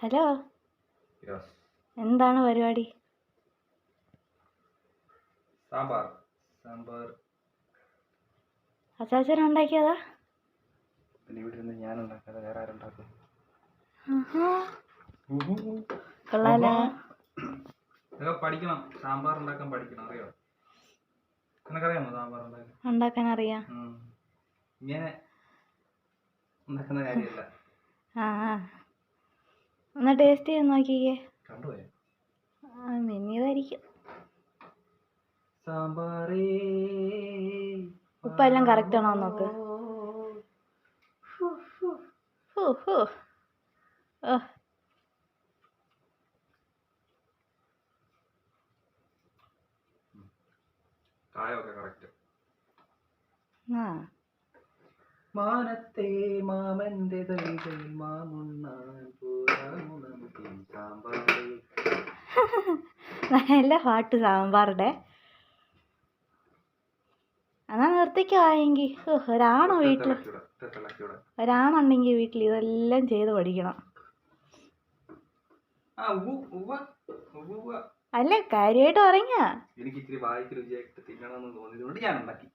Hello, Yes. എന്താണ് പരിപാടി? സാമ്പാർ. അച്ചാച്ചൻ ഉണ്ടാക്കിയതാ? പിന്നെ ഇവിടെ നിന്ന് ഞാൻ ഉണ്ടാക്കാതെ വേറെ ആരുണ്ടാക്കും? കൊള്ളാലോ. ഇതൊക്കെ പഠിക്കണം. സാമ്പാർ ഉണ്ടാക്കാൻ പഠിക്കണം, അറിയോ? നിനക്കറിയാമോ സാമ്പാർ ഉണ്ടാക്കാൻ അറിയാം. ഇങ്ങനെ ഉണ്ടാക്കുന്ന കാര്യമല്ല. ഒന്ന് ടേസ്റ്റ് ചെയ്ത് നോക്കിക്കേ. കണ്ടുപോയോ? മിന്നിയതായിരിക്കും. സാമ്പാറേ ഉപ്പെല്ലാം കറക്റ്റ് ആണോ നോക്ക്. കായൊക്കെ കറക്റ്റ്. മാനത്തെ മാമന്റെ തളികളിൽ മാമുണ്ണാൻ പോരാമോ നമുക്ക് സാമ്പാറേ. നല്ല പാട്ട് സാമ്പാറുടെ. എന്നാ നിർത്തിക്കായെങ്കിൽ. ഒരാണോ വീട്ടിൽ? ഒരാണുണ്ടെങ്കിൽ വീട്ടിൽ ഇതെല്ലാം ചെയ്ത് പഠിക്കണം. അല്ല, കാര്യമായിട്ട് പറഞ്ഞ എനിക്ക് ഇച്ചിരി വായിക്ക് രുചിയായിട്ട് തിന്നണമെന്ന് തോന്നിയതുകൊണ്ട് ഞാൻ ഉണ്ടാക്കി.